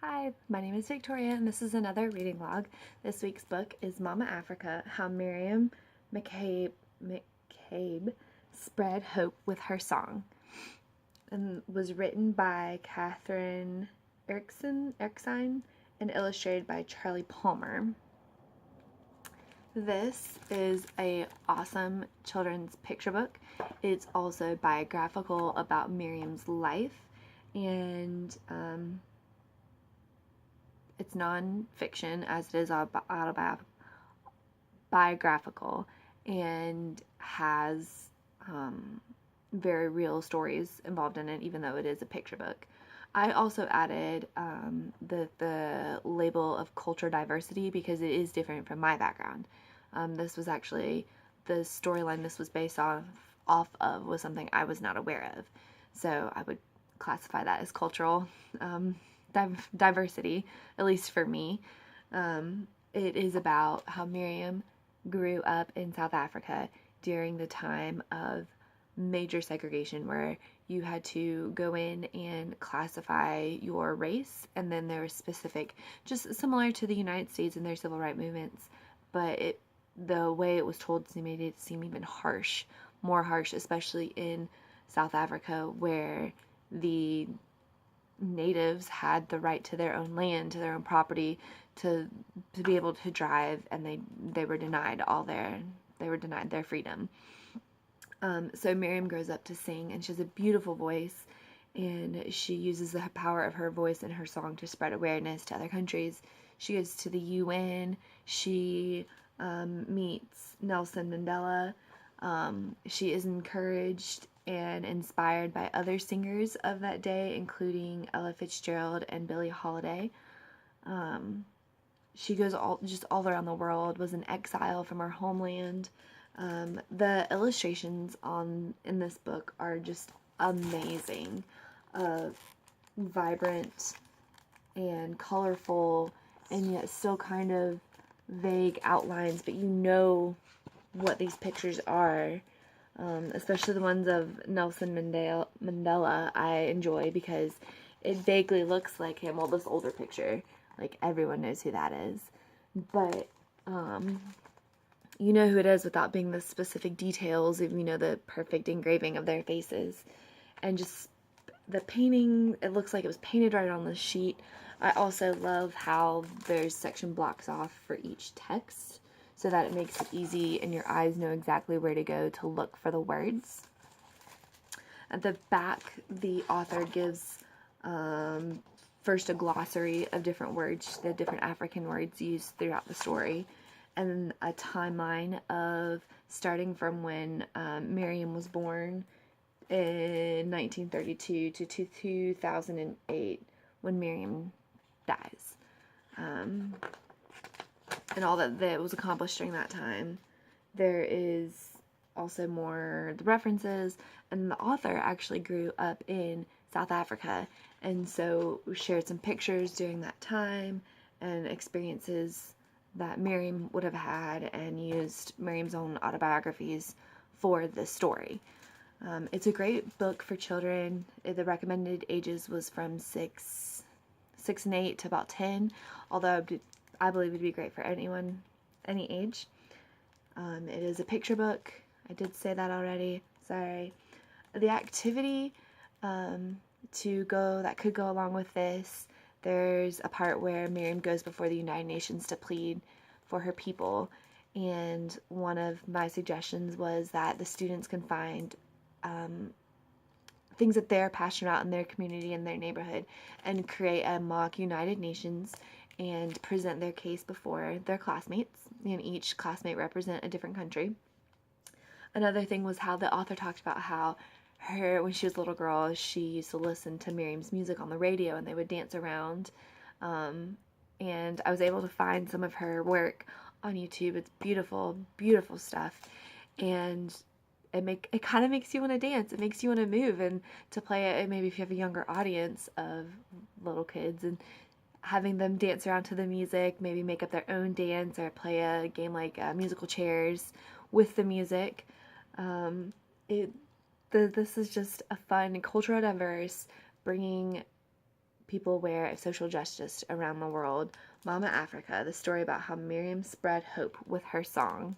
Hi, my name is Victoria, and this is another reading log. This week's book is Mama Africa, How Miriam McCabe Spread Hope with Her Song, and was written by Catherine Erskine and illustrated by Charlie Palmer. This is a awesome children's picture book. It's also biographical about Miriam's life, and it's non-fiction as it is autobiographical and has very real stories involved in it, even though it is a picture book. I also added the label of culture diversity because it is different from my background. This was actually the storyline this was based off of was something I was not aware of, so I would classify that as cultural diversity, at least for me. It is about how Miriam grew up in South Africa during the time of major segregation where you had to go in and classify your race, and then there was specific, just similar to the United States and their civil rights movements, but the way it was told made it seem even more harsh, especially in South Africa where the natives had the right to their own land, to their own property, to be able to drive, and they were denied their freedom. So Miriam grows up to sing, and she has a beautiful voice, and she uses the power of her voice and her song to spread awareness to other countries. She goes to the UN. She meets Nelson Mandela. She is encouraged and inspired by other singers of that day, including Ella Fitzgerald and Billie Holiday. She goes all around the world, was in exile from her homeland. The illustrations in this book are just amazing, vibrant and colorful, and yet still kind of vague outlines, but you know what these pictures are. Especially the ones of Nelson Mandela I enjoy because it vaguely looks like him. Well, this older picture, like everyone knows who that is, but you know who it is without being the specific details of, the perfect engraving of their faces. And just the painting, it looks like it was painted right on the sheet. I also love how there's section blocks off for each text, so that it makes it easy and your eyes know exactly where to go to look for the words. At the back, the author gives first a glossary of different words, the different African words used throughout the story, and a timeline of starting from when Miriam was born in 1932 to 2008 when Miriam dies. And all that was accomplished during that time. There is also more the references, and the author actually grew up in South Africa, and so shared some pictures during that time and experiences that Miriam would have had, and used Miriam's own autobiographies for this story. It's a great book for children. The recommended ages was from 6 and 8 to about 10, although I believe it'd be great for anyone, any age. It is a picture book. I did say that already. Sorry. The activity that could go along with this, there's a part where Miriam goes before the United Nations to plead for her people, and one of my suggestions was that the students can find things that they're passionate about in their community and their neighborhood, and create a mock United Nations and present their case before their classmates, and each classmate represent a different country. Another thing was how the author talked about how when she was a little girl, she used to listen to Miriam's music on the radio, and they would dance around. And I was able to find some of her work on YouTube. It's beautiful, beautiful stuff, and it kind of makes you want to dance. It makes you want to move and to play it. Maybe if you have a younger audience of little kids, and having them dance around to the music, maybe make up their own dance or play a game like musical chairs with the music. This is just a fun, cultural diverse, bringing people aware of social justice around the world. Mama Africa, the story about how Miriam spread hope with her song.